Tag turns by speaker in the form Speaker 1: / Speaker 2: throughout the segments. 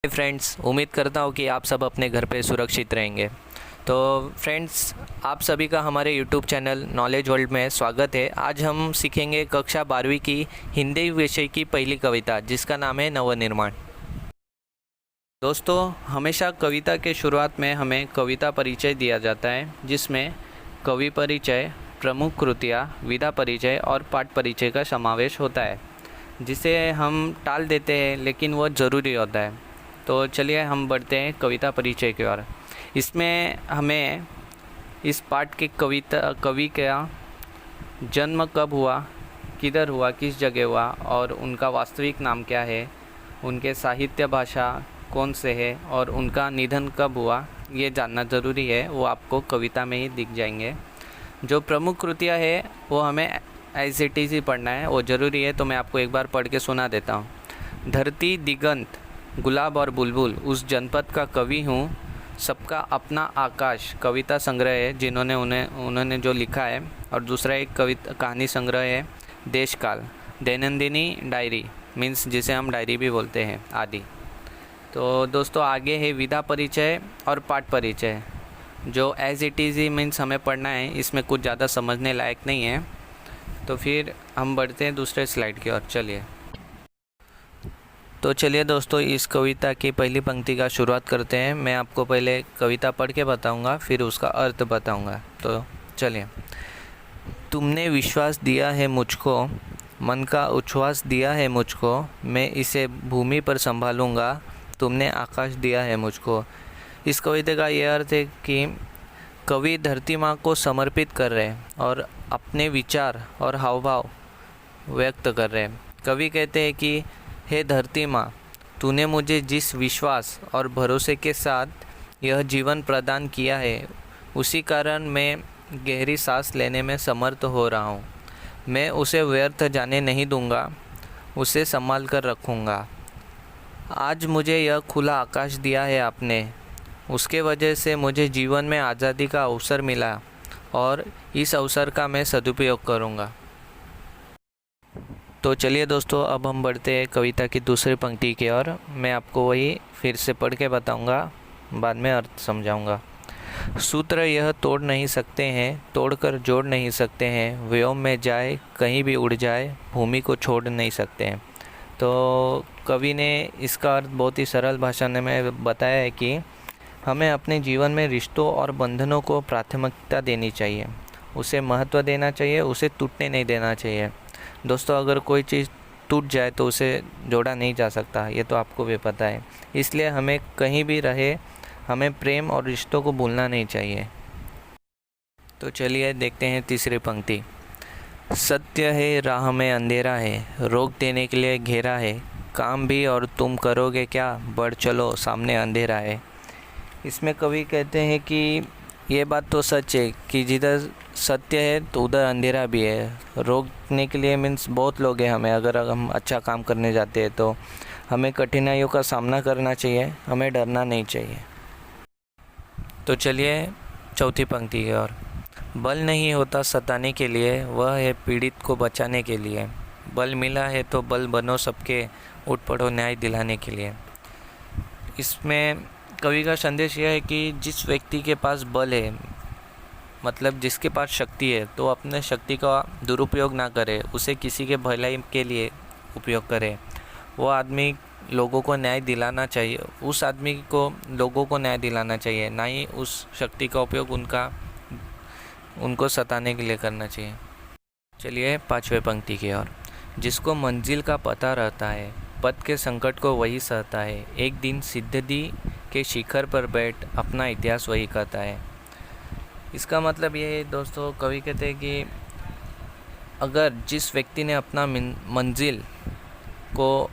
Speaker 1: Friends, उम्मीद करता हूँ कि आप सब अपने घर पे सुरक्षित रहेंगे। तो फ्रेंड्स, आप सभी का हमारे यूट्यूब चैनल नॉलेज वर्ल्ड में स्वागत है। आज हम सीखेंगे कक्षा 12वीं की हिंदी विषय की पहली कविता, जिसका नाम है नवनिर्माण। दोस्तों, हमेशा कविता के शुरुआत में हमें कविता परिचय दिया जाता है, जिसमें कवि परिचय, प्रमुख कृतियाँ, विधा परिचय और पाठ परिचय का समावेश होता है, जिसे हम टाल देते हैं लेकिन वह ज़रूरी होता है। तो चलिए हम बढ़ते हैं कविता परिचय की ओर। इसमें हमें इस पाठ के कवि का जन्म कब हुआ, किधर हुआ, किस जगह हुआ और उनका वास्तविक नाम क्या है, उनके साहित्य भाषा कौन से है और उनका निधन कब हुआ, ये जानना ज़रूरी है। वो आपको कविता में ही दिख जाएंगे। जो प्रमुख कृतियाँ है वो हमें एज इट इज़ ही पढ़ना है, वो ज़रूरी है। तो मैं आपको एक बार पढ़ के सुना देता हूँ। धरती दिगंत, गुलाब और बुलबुल, उस जनपद का कवि हूँ, सबका अपना आकाश कविता संग्रह है जिन्होंने उन्होंने जो लिखा है। और दूसरा एक कहानी संग्रह है देश काल, दैनंदिनी डायरी मीन्स जिसे हम डायरी भी बोलते हैं आदि। तो दोस्तों, आगे है विधा परिचय और पाठ परिचय, जो एज इट इज़ ही मीन्स हमें पढ़ना है। इसमें कुछ ज़्यादा समझने लायक नहीं है। तो फिर हम बढ़ते हैं दूसरे स्लाइड की ओर। चलिए दोस्तों, इस कविता की पहली पंक्ति का शुरुआत करते हैं। मैं आपको पहले कविता पढ़ के बताऊंगा, फिर उसका अर्थ बताऊंगा। तो चलिए। तुमने विश्वास दिया है मुझको, मन का उच्छ्वास दिया है मुझको, मैं इसे भूमि पर संभालूंगा, तुमने आकाश दिया है मुझको। इस कविता का यह अर्थ है कि कवि धरती माँ को समर्पित कर रहे हैं और अपने विचार और हाव भाव व्यक्त कर रहे हैं। कवि कहते हैं कि हे धरती माँ, तूने मुझे जिस विश्वास और भरोसे के साथ यह जीवन प्रदान किया है, उसी कारण मैं गहरी सांस लेने में समर्थ हो रहा हूँ। मैं उसे व्यर्थ जाने नहीं दूंगा, उसे संभाल कर रखूँगा। आज मुझे यह खुला आकाश दिया है आपने, उसके वजह से मुझे जीवन में आज़ादी का अवसर मिला और इस अवसर का मैं सदुपयोग करूँगा। तो चलिए दोस्तों, अब हम बढ़ते हैं कविता की दूसरी पंक्ति की ओर। मैं आपको वही फिर से पढ़ के बताऊंगा, बाद में अर्थ समझाऊंगा। सूत्र यह तोड़ नहीं सकते हैं, तोड़कर जोड़ नहीं सकते हैं, व्योम में जाए कहीं भी उड़ जाए, भूमि को छोड़ नहीं सकते हैं। तो कवि ने इसका अर्थ बहुत ही सरल भाषा में बताया है कि हमें अपने जीवन में रिश्तों और बंधनों को प्राथमिकता देनी चाहिए, उसे महत्व देना चाहिए, उसे टूटने नहीं देना चाहिए। दोस्तों, अगर कोई चीज़ टूट जाए तो उसे जोड़ा नहीं जा सकता, ये तो आपको भी पता है। इसलिए हमें कहीं भी रहे, हमें प्रेम और रिश्तों को भूलना नहीं चाहिए। तो चलिए देखते हैं तीसरी पंक्ति। सत्य है राह में अंधेरा है, रोक देने के लिए घेरा है, काम भी और तुम करोगे क्या, बढ़ चलो सामने अंधेरा है। इसमें कवि कहते हैं कि ये बात तो सच है कि जिधर सत्य है तो उधर अंधेरा भी है। रोकने के लिए मीन्स बहुत लोग हैं हमें, अगर हम अच्छा काम करने जाते हैं तो हमें कठिनाइयों का सामना करना चाहिए, हमें डरना नहीं चाहिए। तो चलिए चौथी पंक्ति की ओर। बल नहीं होता सताने के लिए, वह है पीड़ित को बचाने के लिए, बल मिला है तो बल बनो सबके, उठ पड़ो न्याय दिलाने के लिए। इसमें कवि का संदेश यह है कि जिस व्यक्ति के पास बल है, मतलब जिसके पास शक्ति है, तो अपने शक्ति का दुरुपयोग ना करे, उसे किसी के भलाई के लिए उपयोग करे। वो आदमी लोगों को न्याय दिलाना चाहिए, उस आदमी को लोगों को न्याय दिलाना चाहिए, ना ही उस शक्ति का उपयोग उनको सताने के लिए करना चाहिए। चलिए पांचवें पंक्ति की ओर। जिसको मंजिल का पता रहता है, पथ के संकट को वही सहता है, एक दिन सिद्धि के शिखर पर बैठ अपना इतिहास वही कहता है। इसका मतलब ये है दोस्तों, कवि कहते हैं कि अगर जिस व्यक्ति ने अपना मंजिल को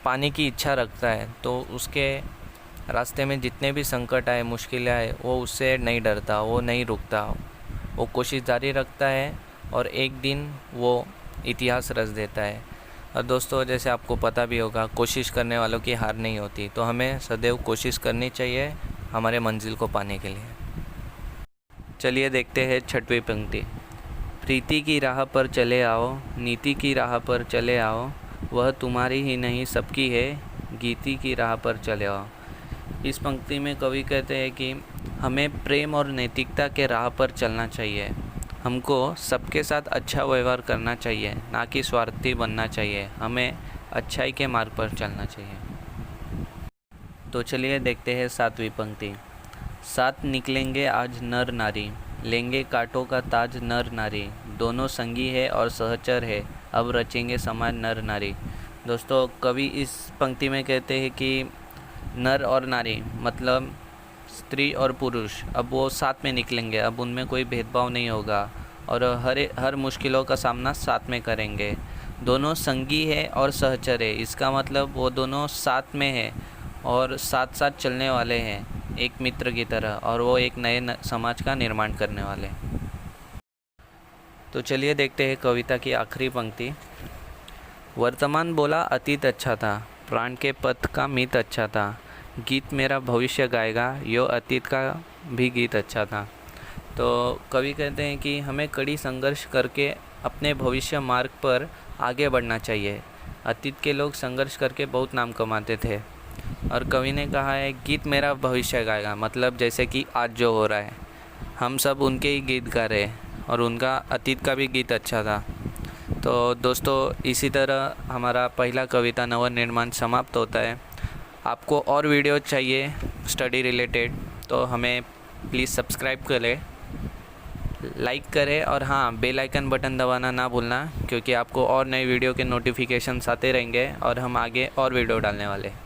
Speaker 1: पाने की इच्छा रखता है, तो उसके रास्ते में जितने भी संकट आए, मुश्किलें आए, वो उससे नहीं डरता, वो नहीं रुकता, वो कोशिश जारी रखता है और एक दिन वो इतिहास रच देता है। और दोस्तों, जैसे आपको पता भी होगा, कोशिश करने वालों की हार नहीं होती, तो हमें सदैव कोशिश करनी चाहिए हमारे मंजिल को पाने के लिए। चलिए देखते हैं छठवीं पंक्ति। प्रीति की राह पर चले आओ, नीति की राह पर चले आओ, वह तुम्हारी ही नहीं सबकी है, गीति की राह पर चले आओ। इस पंक्ति में कवि कहते हैं कि हमें प्रेम और नैतिकता के राह पर चलना चाहिए। हमको सबके साथ अच्छा व्यवहार करना चाहिए, ना कि स्वार्थी बनना चाहिए। हमें अच्छाई के मार्ग पर चलना चाहिए। तो चलिए देखते हैं 7वीं पंक्ति। साथ निकलेंगे आज नर नारी, लेंगे कांटों का ताज नर नारी, दोनों संगी है और सहचर है, अब रचेंगे समाज नर नारी। दोस्तों, कवि इस पंक्ति में कहते हैं कि नर और नारी मतलब स्त्री और पुरुष, अब वो साथ में निकलेंगे। अब उनमें कोई भेदभाव नहीं होगा और हर मुश्किलों का सामना साथ में करेंगे। दोनों संगी है और सहचर है, इसका मतलब वो दोनों साथ में है और साथ साथ चलने वाले हैं एक मित्र की तरह, और वो एक नए समाज का निर्माण करने वाले। तो चलिए देखते हैं कविता की आखिरी पंक्ति। वर्तमान बोला अतीत अच्छा था, प्राण के पथ का मित अच्छा था, गीत मेरा भविष्य गाएगा, यो अतीत का भी गीत अच्छा था। तो कवि कहते हैं कि हमें कड़ी संघर्ष करके अपने भविष्य मार्ग पर आगे बढ़ना चाहिए। अतीत के लोग संघर्ष करके बहुत नाम कमाते थे, और कवि ने कहा है गीत मेरा भविष्य गाएगा, मतलब जैसे कि आज जो हो रहा है हम सब उनके ही गीत गा रहे हैं, और उनका अतीत का भी गीत अच्छा था। तो दोस्तों, इसी तरह हमारा पहला कविता नवनिर्माण समाप्त होता है। आपको और वीडियो चाहिए स्टडी रिलेटेड तो हमें प्लीज़ सब्सक्राइब करें, लाइक करें, और हाँ, बेल आइकन बटन दबाना ना भूलना, क्योंकि आपको और नए वीडियो के नोटिफिकेशंस आते रहेंगे और हम आगे और वीडियो डालने वाले हैं।